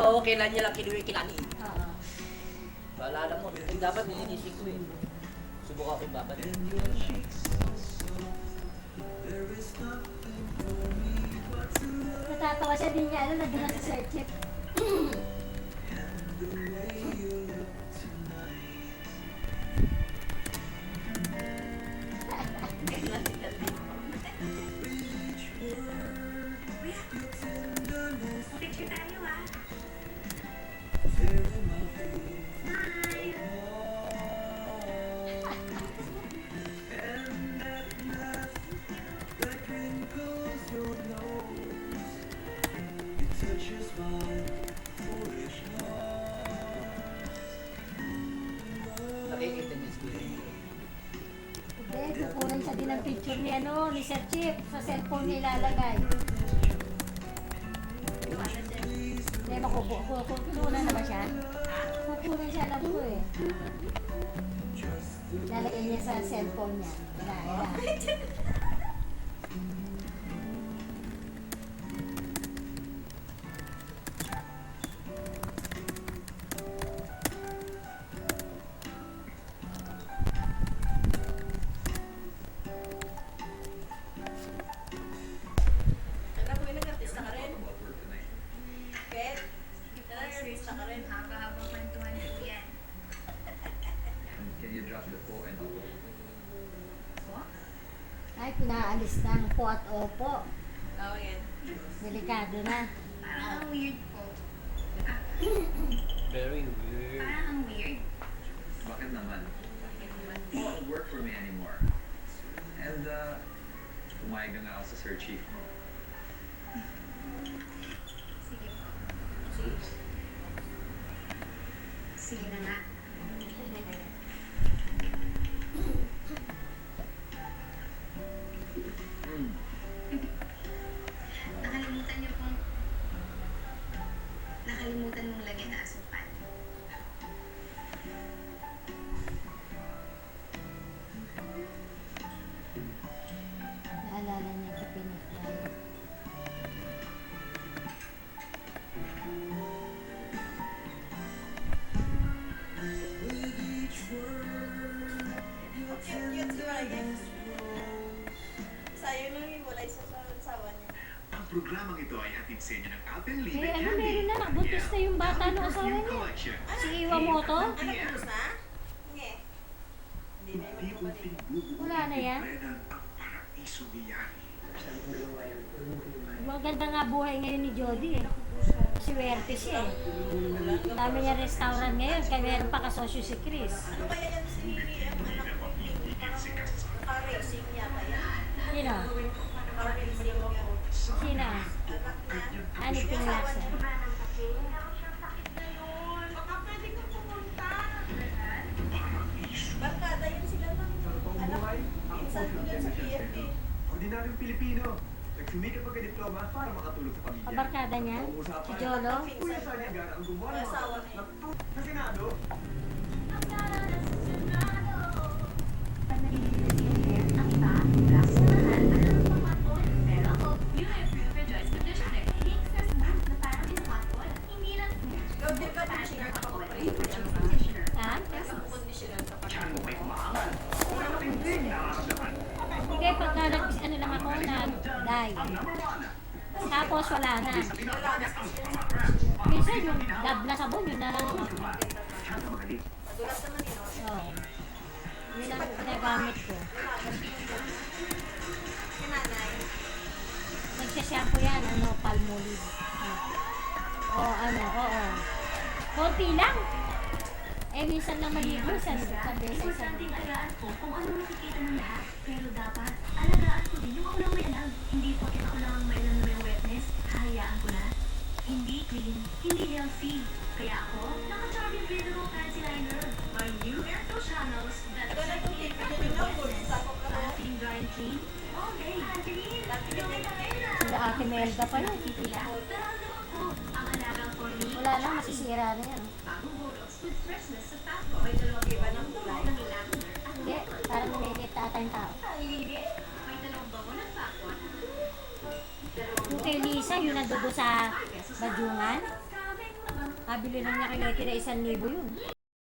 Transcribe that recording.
Oo, kailan niya lang kinuwi kinani. Oo. Paalala mo, dapat nilinisin ko eh. Subukan ko dapat. Natatawa siya din niya, ano, nandun sa Sir Chip. Picture tayo ah. Nakikita niya si Hindi, kukunan siya din ng picture ni, ano, ni Sir Chip. Sa cellphone niya ilalagay. Hindi, kukunan na ba siya? Kukunan siya, alam ko eh. Lalagay niya sa cellphone niya. Wala. Anak ko, nag-artista ka rin. Pet, nag-artista ka rin. Haba-habang kwentuhan po yan. Can you drop the po and opo? Po? Ay, pinaalis ng po at opo. Oo, yan. Delikado na. Parang ang weird po. Very weird. Parang ang weird. Bakit naman? It won't work for me anymore. And, pumayag na nga ako sa Sir Chief mo. Sige po. See? Sige na nga. Hmm. Nakalimutan mong lagyan na asukal. Naalala niya ito pinatay. Cute si Ryan. Sayang nang hiwalay sa asawa niya. Ang programang ito ay hatid sa inyo ng Alpenlibe Eh, ano, Candy. meron na, nakabuntis na yung bata ng asawa Perfume niya. Collection. Si Iwamoto? Ano, tapos na? Nge. Hindi na yung Unti-unting kapatid. bubuo Wala na yan? Brennan ang paraiso biyari. Maganda nga buhay ngayon ni Jody eh. Swerte siya eh. Ang dami niya restaurant ngayon, kaya meron pa kasosyo si Chris. Ano kaya yan si anak ko? Car-racing yata yan. Sino? Car-racing yan. Sino? Anak niya. Ano pinalasa? Baka pwede ka pumunta. Paraiso. Barkada yun sila ng anak. Minsan ko dyan sa PFP. Ordinaryong Pilipino. Nagsumikap pagka-diploma para makatulong sa pamilya. Kabarkada niya? Si Jolo? Kuya Saniaga ang gumawa ng Asawa mga niya. sa Senado. Ikaw din ba conditioner ka pa Ha? conditioner ka pa? Diyan mo may umaangal. Walang tingting nararamdaman. Hindi, pagka ano lang ako, nag-die. Number one. Tapos wala na. Wala na sa Minsan yung dab na sabon, yun na lang. Diyan ka magaling. Madulas naman yun. Oo. Yun ang ginagamit ko. Si nanay. Nagsashampoo yan, ano, Palmolive. Oo, ano, oo. Konti lang. Eh, minsan lang maligo, sa beses. Importanteng tagaan ko kung ano nakikita ng lahat. Pero dapat, alagaan ko din yung ako lang may alam. Hindi porket ako lang ang may alam na may wetness, hahayaan ko na. Hindi clean, hindi healthy. Kaya ako, naka-charming Breathable Fancy Liner. My new airflow channels that Ikaw na itong TV niya din ako. Sakop ka na. feeling dry and clean. All day. Clean. Dati ka din. Sila Ate Melda pa yun. Titila. Pero alam ko, ang alagang for me, Wala lang, masisira na yan. bagong botox with freshness sa tapo. May dalawang Iba ng kulay. ng lavender at Hindi, parang nalilita ata yung tao. may dalawang bango ng factor. Yung kay Lisa, yung nandoon sa Badyungan, Kakabili lang niya kay Letty na 1,000 yun.